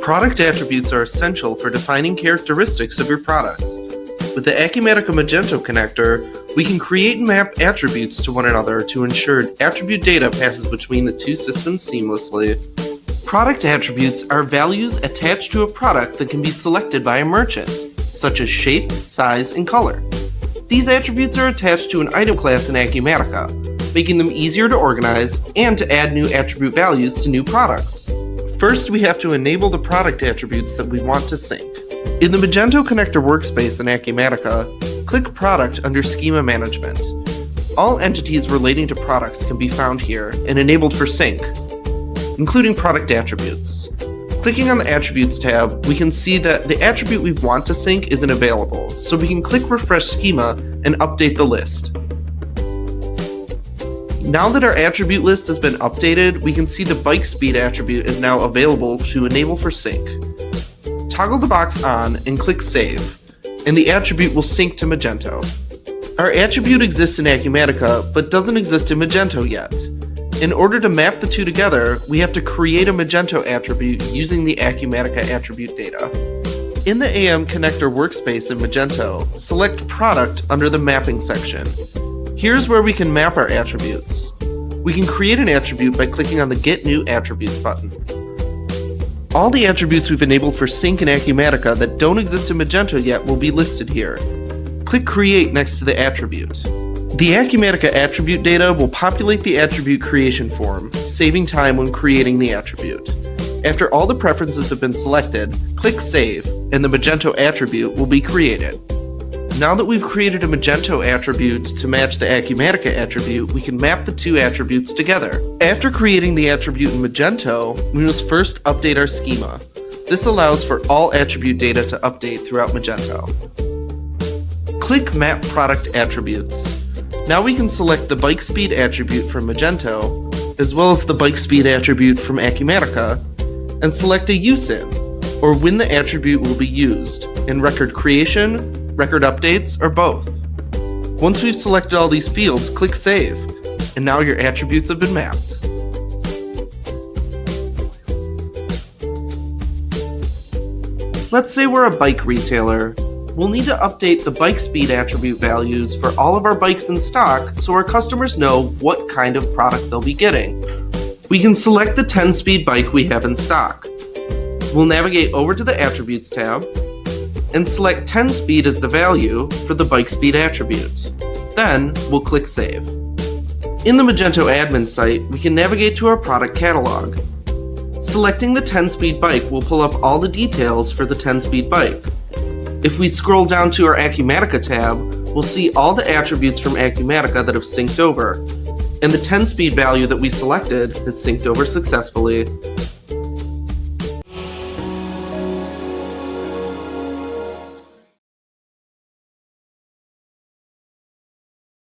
Product attributes are essential for defining characteristics of your products. With the Acumatica Magento connector, we can create and map attributes to one another to ensure attribute data passes between the two systems seamlessly. Product attributes are values attached to a product that can be selected by a merchant, such as shape, size, and color. These attributes are attached to an item class in Acumatica, making them easier to organize and to add new attribute values to new products. First, we have to enable the product attributes that we want to sync. In the Magento connector workspace in Acumatica, click Product under Schema Management. All entities relating to products can be found here and enabled for sync, including product attributes. Clicking on the Attributes tab, we can see that the attribute we want to sync isn't available, so we can click Refresh Schema and update the list. Now that our attribute list has been updated, we can see the bike speed attribute is now available to enable for sync. Toggle the box on and click Save, and the attribute will sync to Magento. Our attribute exists in Acumatica, but doesn't exist in Magento yet. In order to map the two together, we have to create a Magento attribute using the Acumatica attribute data. In the AM connector workspace in Magento, select Product under the Mapping section. Here's where we can map our attributes. We can create an attribute by clicking on the Get New Attributes button. All the attributes we've enabled for sync in Acumatica that don't exist in Magento yet will be listed here. Click Create next to the attribute. The Acumatica attribute data will populate the attribute creation form, saving time when creating the attribute. After all the preferences have been selected, click Save, and the Magento attribute will be created. Now that we've created a Magento attribute to match the Acumatica attribute, we can map the two attributes together. After creating the attribute in Magento, we must first update our schema. This allows for all attribute data to update throughout Magento. Click Map Product Attributes. Now we can select the bike speed attribute from Magento, as well as the bike speed attribute from Acumatica, and select a USIN, or when the attribute will be used, in record creation, record updates, or both. Once we've selected all these fields, click Save, and now your attributes have been mapped. Let's say we're a bike retailer. We'll need to update the bike speed attribute values for all of our bikes in stock so our customers know what kind of product they'll be getting. We can select the 10-speed bike we have in stock. We'll navigate over to the Attributes tab and select 10 speed as the value for the bike speed attribute. Then we'll click Save. In the Magento admin site, we can navigate to our product catalog. Selecting the 10-speed bike will pull up all the details for the 10-speed bike. If we scroll down to our Acumatica tab, we'll see all the attributes from Acumatica that have synced over, and the 10-speed value that we selected has synced over successfully.